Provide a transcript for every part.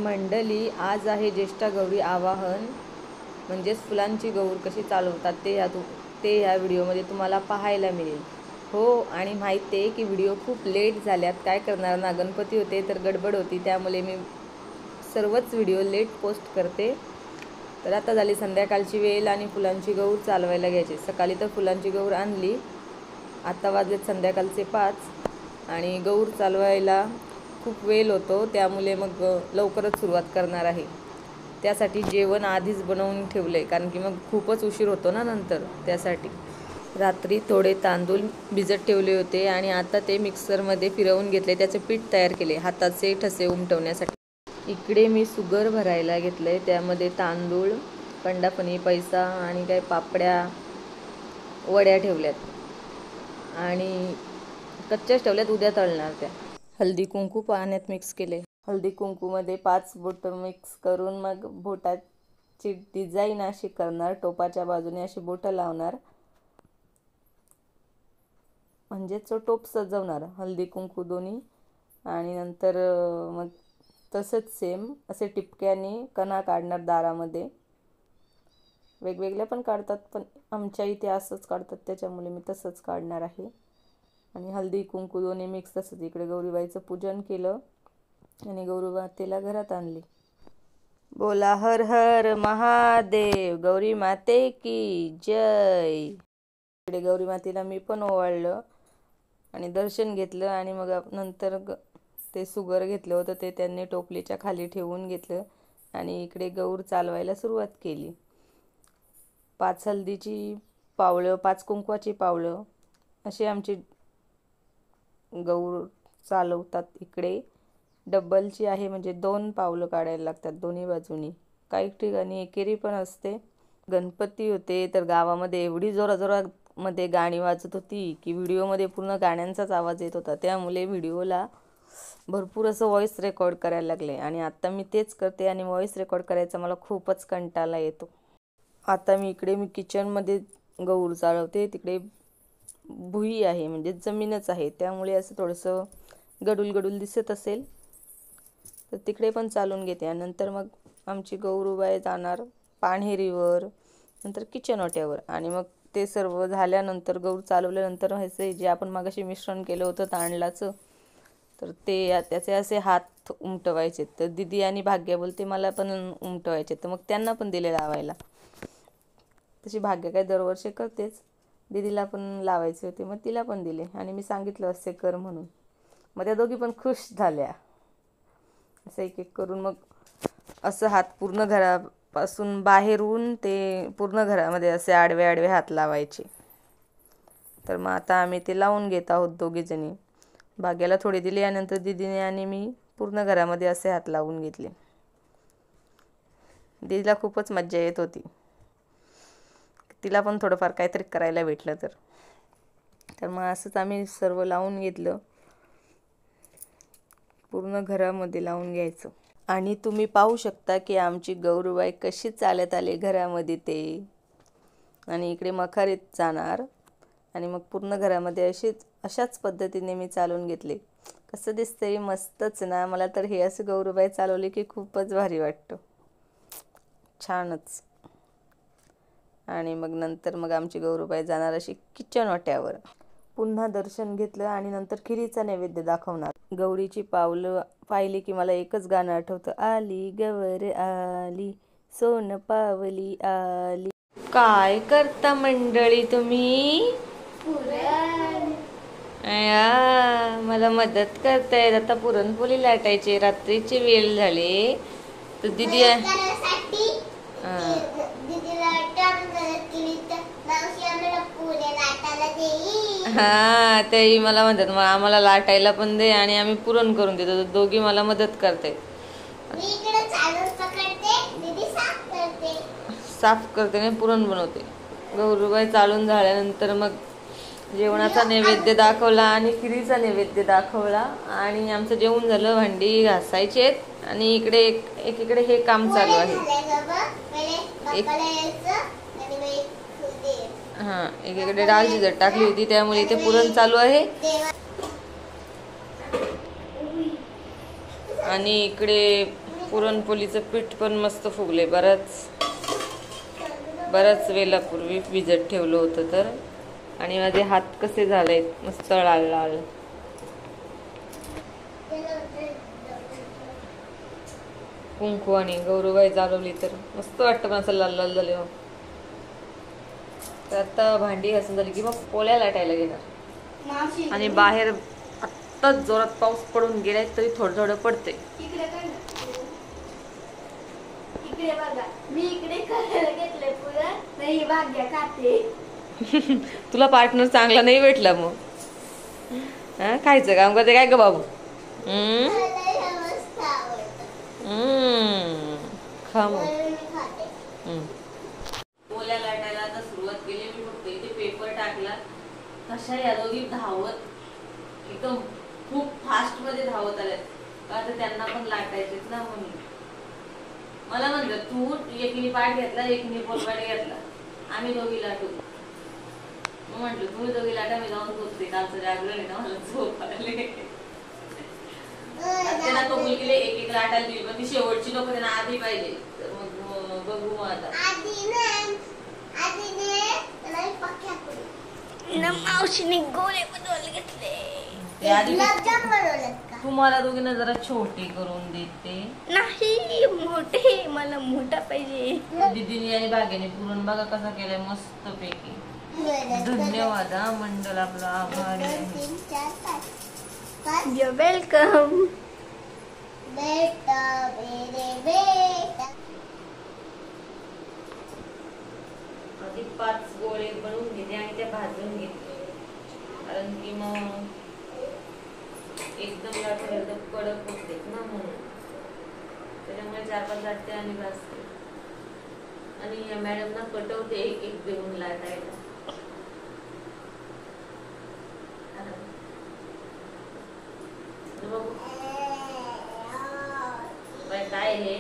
मंडळी, आज आहे ज्येष्ठ गौरी आवाहन, म्हणजेच फुलांची गौर कशी चालवतात ते ह्या व्हिडिओमध्ये तुम्हाला पाहायला मिळेल. हो, आणि माहिती आहे की व्हिडिओ खूप लेट झाल्यात. काय करणार ना, गणपती होते तर गडबड होती, त्यामुळे मी सर्वच व्हिडिओ लेट पोस्ट करते. तर आता झाली संध्याकाळची वेळ आणि फुलांची गौर चालवायला घ्यायची. सकाळी तर फुलांची गौर आणली, आता वाजलेत संध्याकाळचे 5 आणि गौर चालवायला खूप वेळ होतो, त्यामुळे मग लवकरच सुरुवात करणार आहे. त्यासाठी जेवण आधीच बनवून ठेवलं आहे, कारण की मग खूपच उशीर होतो ना नंतर. त्यासाठी रात्री थोडे तांदूळ भिजत ठेवले होते आणि आता ते मिक्सरमध्ये फिरवून घेतले, त्याचे पीठ तयार केले हाताचे ठसे उमटवण्यासाठी. इकडे मी सुगर भरायला घेतलं आहे, त्यामध्ये तांदूळ, पंडापणी, पैसा आणि काही पापड्या, वड्या ठेवल्यात आणि कच्च्याच ठेवल्यात, उद्या तळणार त्या. हळदी कुंकू पाण्यात मिक्स केले. हळदी कुंकूमध्ये 5 बोटं मिक्स करून मग बोटाची डिझाईन अशी करणार, टोपाच्या बाजूने अशी बोटं लावणार, म्हणजेच टोप सजवणार हळदी कुंकू दोन्ही. आणि नंतर मग तसंच सेम असे टिपक्याने कणा काढणार दारामध्ये. वेगवेगळे पण काढतात, पण आमच्या इथे असंच काढतात, त्याच्यामुळे मी तसंच काढणार आहे. आणि हळदी कुंकू दोन्ही मिक्स. तसंच इकडे गौरीबाईचं पूजन केलं आणि गौरीमातेला घरात आणली. बोला हर हर महादेव, गौरी माते की जय. इकडे गौरी मातेला मी पण ओवाळलं आणि दर्शन घेतलं आणि मग नंतर ते सुगर घेतलं होतं ते त्यांनी टोपलीच्या खाली ठेवून घेतलं आणि इकडे गौर चालवायला सुरुवात केली. 5 हळदीची पावलं, 5 कुंकवाची पावलं अशी आमची गौर चालवतात. इकडे डबलची आहे, म्हणजे 2 पावलं काढायला लागतात दोन्ही बाजूनी. काही ठिकाणी एकेरी पण असते. गणपती होते तर गावामध्ये एवढी जोरामध्ये गाणी वाजत होती की व्हिडिओमध्ये पूर्ण गाण्यांचाच आवाज येत होता, त्यामुळे व्हिडिओला भरपूर असं व्हॉइस रेकॉर्ड करायला लागले. आणि आता मी तेच करते आणि व्हॉइस रेकॉर्ड करायचा मला खूपच कंटाळा येतो. आता मी किचनमध्ये गौर चालवते. तिकडे भुई आहे, म्हणजे जमीनच आहे, त्यामुळे असं थोडंसं गडूल दिसत असेल तर तिकडे पण चालून घेते. आणि नंतर मग आमची गौरूबाई जाणार पाणहेरीवर, नंतर किचन ओट्यावर. आणि मग ते सर्व झाल्यानंतर गौर चालवल्यानंतर व्हायचं जे आपण मागाशी मिश्रण केलं होतं तांदळाचं, तर त्याचे असे हात उमटवायचे. तर दिदी आणि भाग्या बोलते मला पण उमटवायचे, तर मग त्यांना पण दिले लावायला. तशी भाग्य काय दरवर्षी करतेच, दीदीला पण लावायचे होते, मग तिला पण दिले आणि मी सांगितलं असे कर म्हणून. मग त्या दोघी पण खुश झाल्या. असं एक करून मग असं हात पूर्ण घरापासून बाहेरून ते पूर्ण घरामध्ये असे आडवे हात लावायचे. तर मग आता आम्ही ते लावून घेत आहोत दोघीजणी. भाग्याला थोडी दिली आणि नंतर दीदीने आणि मी पूर्ण घरामध्ये असे हात लावून घेतले. दीदीला खूपच मज्जा येत होती, तिला पण थोडंफार काहीतरी करायला भेटलं तर मग असंच आम्ही सर्व लावून घेतलं. पूर्ण घरामध्ये लावून घ्यायचं. आणि तुम्ही पाहू शकता की आमची गौरूबाई कशी चालत आली घरामध्ये ते. आणि इकडे मखारीत जाणार आणि मग पूर्ण घरामध्ये अशाच पद्धतीने मी चालवून घेतले. कसं दिसतंय, मस्तच ना. मला तर हे असं गौरूबाई चालवली की खूपच भारी वाटतं, छानच. आणि मग नंतर मग आमची गौरूबाई जाणार अशी किचन ओट्यावर. पुन्हा दर्शन घेतलं आणि नंतर खिरीचा नैवेद्य दाखवणार. गौरीची पावलं पाहिली की मला एकच गाणं आठवतं, आली गवर आली, सोन पावली आली. काय करता मंडळी तुम्ही? मला मदत करतायत. आता पुरणपोळी लाटायची, रात्रीची वेळ झाली तर दीदी ते मला म्हणतात मग आम्हाला लाटायला पण दे आणि आम्ही पुरण करून देतो. दोघी मला मदत करते, साफ करते आणि पुरण बनवते. गौरूबाई चालून झाल्यानंतर मग जेवणाचा नैवेद्य दाखवला आणि खिरीचा नैवेद्य दाखवला आणि आमचं जेवण झालं. भांडी घासायचे आहेत आणि इकडे हे काम चालू आहे. एकीकडे डाळ शिजत टाकली होती, त्यामुळे इथे पुरण चालू आहे. आणि इकडे पुरणपोळीचं पीठ पण मस्त फुगले. बराच वेळापूर्वी भिजत ठेवलं होतं तर. आणि माझे हात कसे झालेत मस्त लाल लाल. कुंकू आणि गौरवबाई चालवली तर मस्त वाटतं पण असं लाल लाल झाले. तर आता भांडी घासून झाली की मग पोळ्या लाटायला घेणार. आणि बाहेर आत्ताच जोरात पाऊस पडून गेलाय तरी थोडं थोडं पडते. तुला पार्टनर चांगला नाही भेटला मग खायचं काम करते काय ग बाबू. खा मग. पोळ्या लाटायला आता सुरुवात केली मी. फक्त इथे पेपर टाकला. कशा या दोघी धावत एकदम खूप फास्ट मध्ये धावत आल्यात. का तर त्यांना पण लाटायचेत ना म्हणून. मला म्हणलं तू एकीने पाठ घेतला एकीने पोलपाट घेतला आम्ही दोघी लाटू. मग म्हंटल तुम्ही दोघी लाटा मी जाऊन झोपते. कालचं जागरण ना मला झोप आले. त्यांना कबूल केले एक एक लाटायला दिली पण ती शेवटची लोक त्यांना आधी पाहिजे. तर मग बघू मग आता. मावशीने गोळे बनवले घेतले. तुम्हाला दोघींना जरा छोटी करून देते. नाही मोठे मला मोठा पाहिजे. दीदीने आणि बागेने पुरण बघा कसा केलाय मस्त पैकी. धन्यवाद हा मंडळ आपला आभारी आहे. You welcome. आधी 5 गोळे बनवून घेते आणि त्या भाजून घेते. कारण की मग एकदम लाटलं तर कडक होते ना म्हणून. त्याच्यामुळे 4-5 लाटते आणि भाजते. आणि या मॅडमना पटवते एक एक देऊन लाटायला. काय हे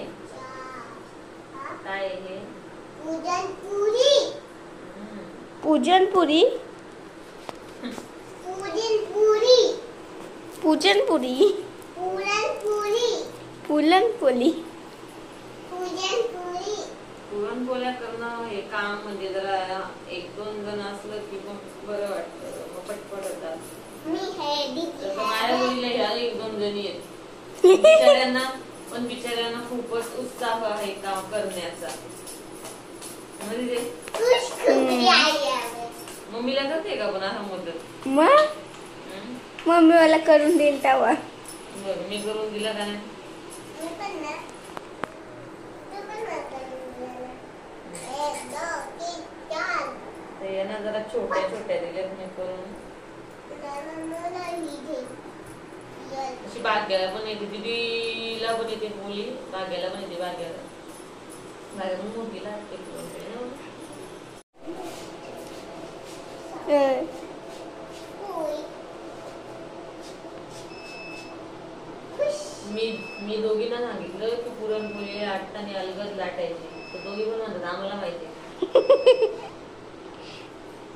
काय हे पूजनपुरी. पूजनपुरी पुरणपोळी. पुरणपोळ्या करणं हे काम म्हणजे जरा 1-2 जण असलं की मग बरं वाटतं. मग पटपट होतात. माझ्या मुलीला ह्या 1-2 जणी आहेत. बिचाऱ्यांना खूपच उत्साह आहे काम करण्याचा. म्हणजे मम्मीला करते का पण असा मदत. मग मम्मी मला करून देईल तेव्हा. बरं मी करून दिला का नाही. यांना जरा छोट्या छोट्या दिल्या मी करून. अशी बाग्याला पण येते दीदीला पण येते मुली. बाग्याला पण येते. बाग्याला मोठीला मी दोघींना सांगितलं की पुरणपोळी लाटताना अलगद लाटायची. तर दोघी पण म्हणतात आम्हाला माहिती.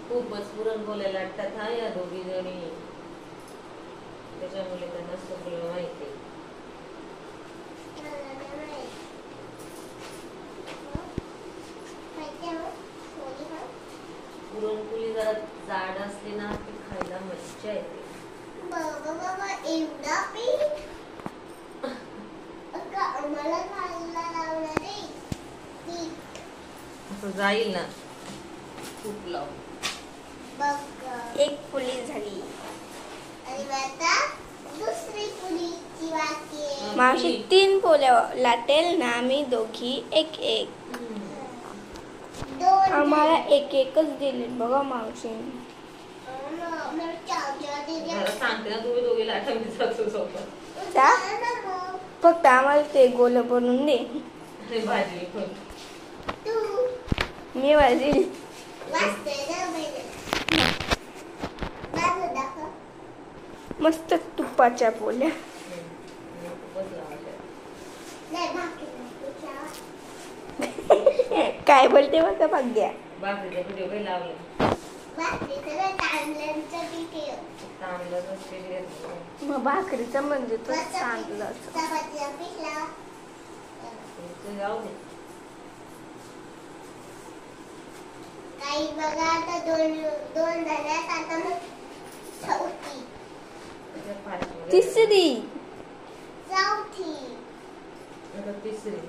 खूपच पुरणपोळ्या लाटतात हा या दोघी जणी. त्याच्यामुळे त्यांना सगळं माहिती. पुरणपोळी जरा जाड असली ना ती खायला मज्जा येते. असं जाईल ना खूप लावून. एक पुली झाली. मावशी 3 पोळ्या लाटेल ना आम्ही दोघी एक एक. आम्हाला एक एकच दिले बघा मावशी. सांगते ना तुम्ही दोघी लाटा मी जातो सोबत. फक्त आम्हाला ते गोल बनवून दे. भाजी पण मी भाजी मस्त तुपाच्या पोळ्या. काय बोलते बघा भाग्या. मग भाकरीचं म्हणजे तो चांगलं. जाऊ दे. काही बघा आता दोन झाल्यात आता मग चौथी तिसरी चौथी तिसरी.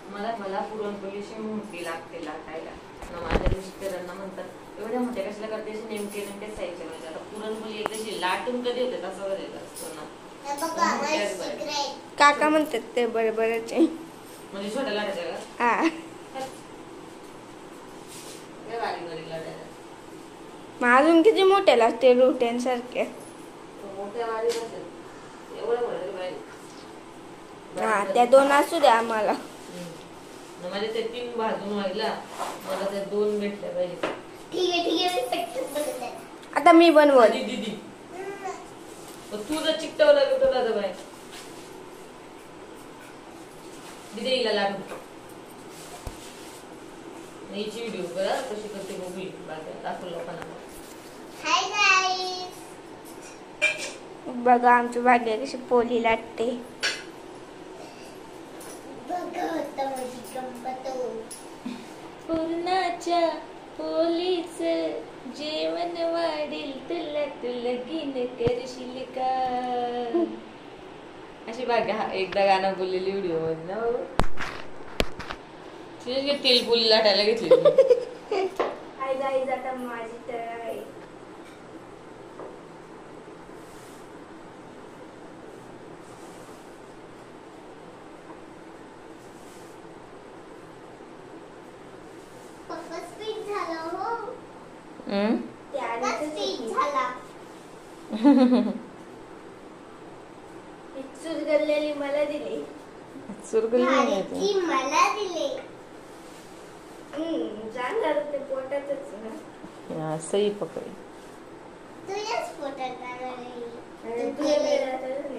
मला पुरणपोळीशी मोठी लागते लाटायला. माझ्या मिस्टरांना म्हणतात एवढ्या मोठ्या कशाला करते, नेमके साईजच्या. म्हणजे आता पुरणपोळी एकदाशी लाटून कधी होते तसं करायचं असतं ना. काका म्हणतात ते बरोबरच आहे. म्हणजे छोट्या लाटायच्या का? हा मग अजून किती मोठ्या लागते रोट्यांसारख्या. हा त्या दोन असू द्या आम्हाला. माझे ते 3 भाजून व्हायला मला त्या 2 भेटल्या पाहिजे. ठीक आहे. आता मी बनवत. दीदी तू जर चिकटवला बिटवला तर बाय दीदी हिला लागू हिची व्हिडिओ करा कशी करते बघू दाखव लोकांना. हाय गाईस बघा आमची भाग्य कशी पोळी लाटते. पुरणाच्या पोळीच जेवण वाढेल तुला तू लगीन करशील का. अशी भाग्य एकदा गाणं बोललेली व्हिडिओ मध्ये ना बाबू. तेल पोळी लाटायला घेतली. हाय गाईस आता माझी तर आहे. चुरगळलेली मला दिली. चुरगळली मला दिली. जाणार ते पोटातच ना. सही पकडी. तुझ्याच पोटात जाणार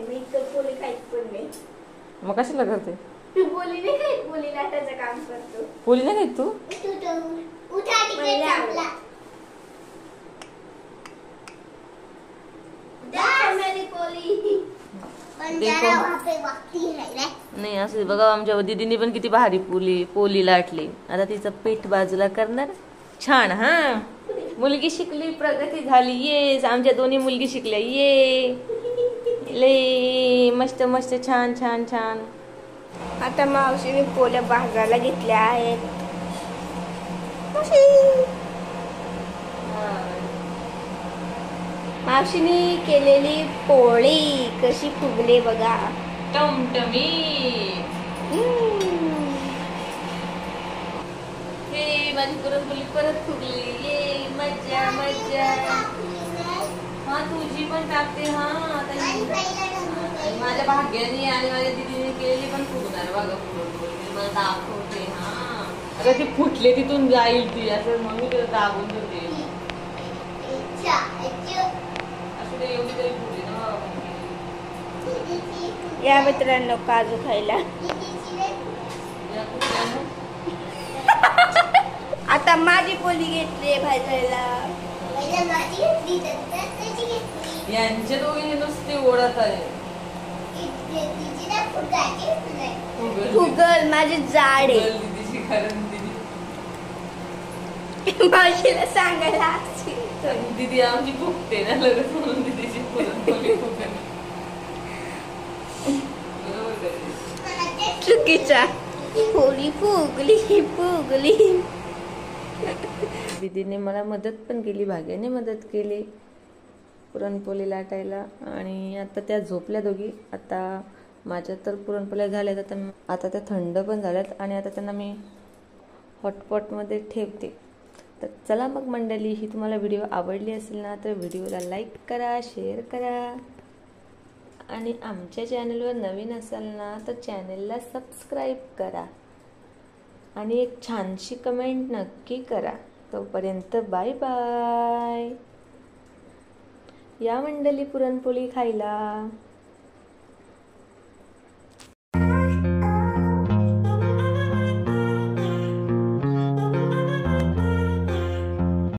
मी तर पोळी खायच पण नाही. मग कशाला करते? तू पोळी नाही खायत, पोळी लाटायचं काम करतो. पोळी नाही खायत तू? उठा तिकडे चांगला. नाही असं बघा आमच्या दीदीने पण किती भारी पोळी लाटली. आता तिचं पीठ बाजूला करणार छान. हा मुलगी शिकली प्रगती झाली. ये आमच्या दोन्ही मुलगी शिकल्या. ये ले मस्त मस्त छान छान छान. आता मावशीने पोळ्या भाजायला घेतल्या आहेत. मावशीने केलेली पोळी कशी फुगले बघा. टमटमी. हे माझी पुरणपोळी परत फुगली. ये मज्जा मज्जा. हा तुझी पण टाकते. हा माझ्या भाग्याने आणि माझ्या दीदीने केलेली पण फुगणार बघा पुरणपोळी. मला दाखवते. हा आता ती फुटले तिथून जाईल ती असं मग मी तिला दाबून ठेवते. एवढी तरी फुटली ना. या मित्रांनो काजू खायला. आता माझी पोळी घेतली भाजायला. यांच्या दोघींनी नुसती ओढत आहे. फुगल माझी जाड आहे. मावशीला सांगायला दीदी आमची फुगते ना लगेच म्हणून दीदीची पुरणपोळी फुगते. चुकीचा. पोळी फुगली फुगली. दीदीने मला मदत पण केली, भाग्याने मदत केली पुरणपोळी लाटायला. आणि आता त्या झोपल्या दोघी. आता माझ्या तर पुरणपोळ्या झाल्यात. आता त्या थंड पण झाल्यात आणि आता त्यांना मी हॉटपॉटमध्ये ठेवते. तर चला मग मंडळी, ही तुम्हाला व्हिडिओ आवडली असेल ना तर व्हिडिओला लाईक करा, शेअर करा आणि आमच्या चॅनलवर नवीन असाल ना तर चॅनलला सबस्क्राईब करा आणि एक छानशी कमेंट नक्की करा. तोपर्यंत बाय बाय. या मंडळी पुरणपोळी खायला.